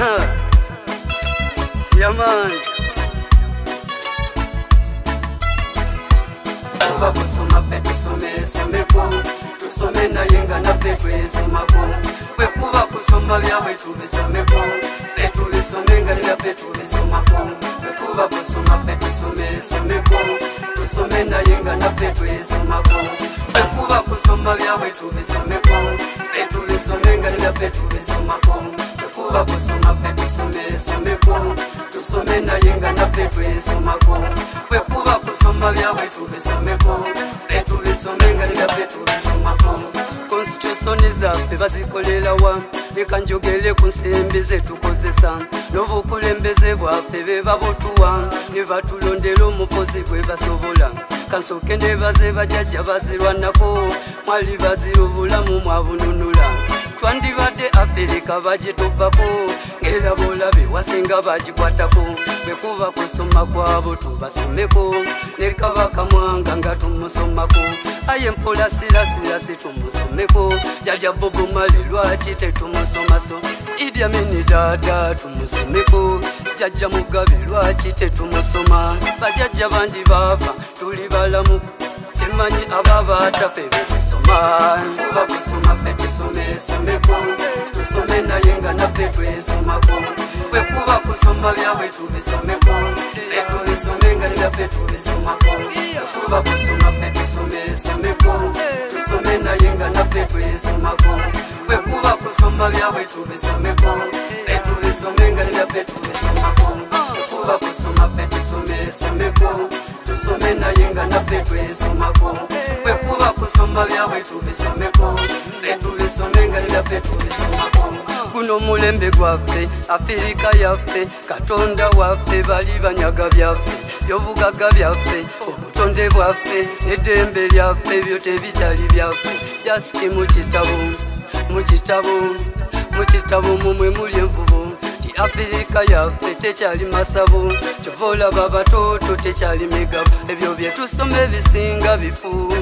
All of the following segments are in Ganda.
Yeah, man. Kuba kusoma pe tusomeko tusome na yenga na pe twesomako kwe kuba kusoma byawe tubisomeko pe tubisomenga na pe tubisomako kwe kuba kusoma pe tusomeko tusome na yenga na pe twesomako kwe kuba kusoma byawe tubisomeko pe tubisomenga na pe tubisomako kwe kuba kusoma pe tusomeko tusome na yenga na pe twesomako kwe kuba kusoma byawe tubisomeko petu bisomenga linga petu bisomako constitution zaffe bazikolera wa ekanjogele ku nsembe zetukozesa n'obukulembeze bwaffe be babutuwa ne batulondera omufozi gwe basobola kansoke ne baze bajajja bazirwanako mwali bazira obulamu mwabununula twandibadde Afirika bagitubako ng'era bolabe wasinga bagikwatako bwe kuba kusoma kwabo tubasomeko ne Kabaka Mwanga nga tumusomako aye mpola sirasira situmusomeko jaja Bobo Mali lwaki tetumusomaso Idi Amin dada tumusomeko jaja Mugabe lwaki tetumusoma bajajja bangi bafa tuli balamu temanyi ababa tafe besoma kuba kusoma pe tusomeko tusome na yenga na pe twesomako kwe kuba kusoma byawe tubisomeko pe tubisomenga na pe tubisomako kuba kusoma pe tusomeko tusome na yenga na pe twesomako kwe kuba kusoma byawe tubisomeko pe tubisomenga na pe tubisomako kuba kusoma pe tusomeko tusome na yenga na pe twesomako kwe kuba kusoma byawe tubisomeko pe tubisomenga na pe tubisomako kuno mulembe gwaffe Afirika yaffe Katonda waffe bali banyaga byaffe byobugaga byaffe obutonde bwaffe n'eddembe lyaffe byo tebikyali byaffe just mukitabo mumwe muli envubu ti Afirika yaffe tekyali masabo kyova olaba batoto tekyali migabo ebyo bye tusoma ebisinga bifu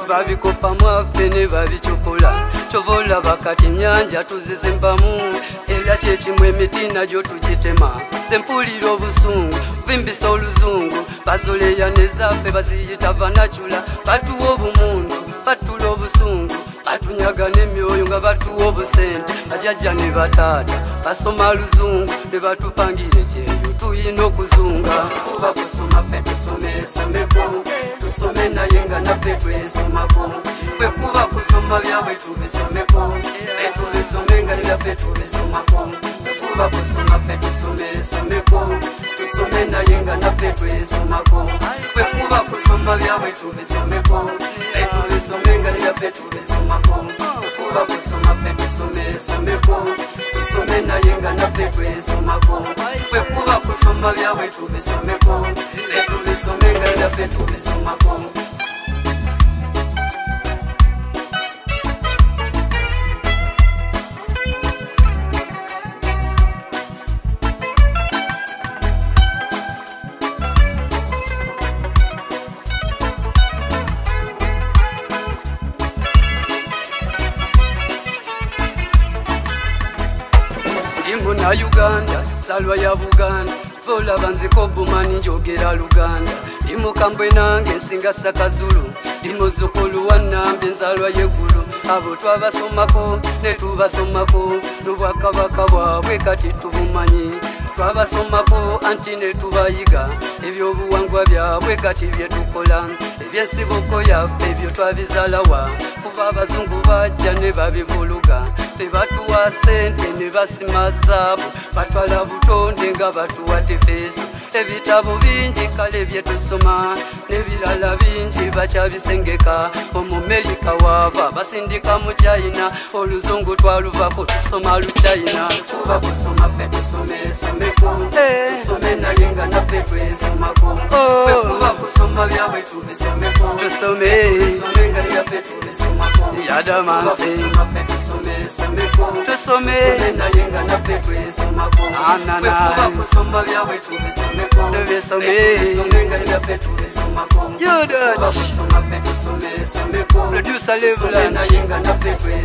babikopa mwaffe ne babicukola kyova olaba kati nyanja tuzizimbamu era kyekimu emiti nagyo tugitema sempulira obusungu vimbisa oluzungu bazoleya nezaffe baziyita vanacula batuwa obumundu batula obusungu batunyaga n'emyoyo nga batuwa obusente bajajja ne bataata basoma luzungu ne batupangira ekyeyo tuyina okuzunga kuba kusoma pe tusomeko tusome naye nga naffe twesomako kwe kuba kusoma byawe tubisomeko pe tubisomenga ne naffe tubisomako kwe kuba kusoma pe tusomeko tusome naye nga naffe twesomako kwe kuba kusoma byawe tubisomeko pe tubisomenga ne naffe tubisomako kwe kuba kusoma pe tusomeko tusome naye nga naffe twesomako kwe kuba kusoma byawe tubisomeko pe tubisomenga ne naffe tubisomako na Uganda, salwa ya Buganda Vola banziko bumani njogera Luganda Limo kambwe nange nsinga sakazulu Limo zukulu wanambe nzalwa yegulu Abo twabasomako, netubasomako Nubwakabaka bwabwe kati tubumanyi Twabasomako anti netubayiga Ebyobuwangwa byabwe kati byetukola Ebyesiboko yaffe ebyo twabizalawa Kuba abazungu bajja ne babivuluga Batuwa sente ne basima zaabu batwala butonde nga batuwa tefeesi ebitabo bingi kale byetusoma n'ebirala bingi bakyabisengeka Omumerika waava basindika mu China oluzungu twaluvako tusoma Luchina kuba kusoma pe tusomeko tusome naye nga naffe twesomako kuba kusoma byawe tubisomeko tusome nga naffe tubisomako yadamansi tusome naye nga naffe twesomako kuba kusoma byawe tubisomeko tubisomenga ne naffe tubisomako Producer Level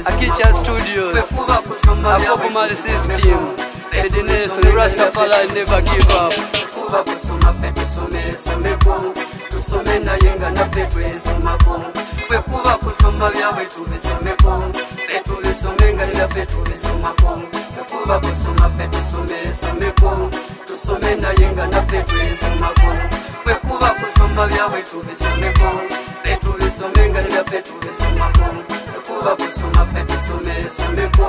Akicha Studios Bobo Mali System Edness, Rastafari never give up. Kuba kusoma fe tusomeko, tusome naye nga naffe twesomako. Bwe kuba kusoma byabwe tubisomeko, tubisome nga naffe tubisomako. Bwe kuba kusoma fe tusomeko, tusome naye nga naffe twesomako. Bwe kuba kusoma byabwe tubisomeko, tubisome nga naffe tubisomako. Bwe kuba kusoma fe tusomeko,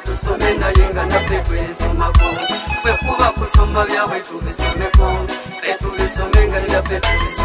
tusome naye nga naffe twesomako. Bwe kuba kusoma byabwe tubisomeko, tubisome nga naffe tubisomako.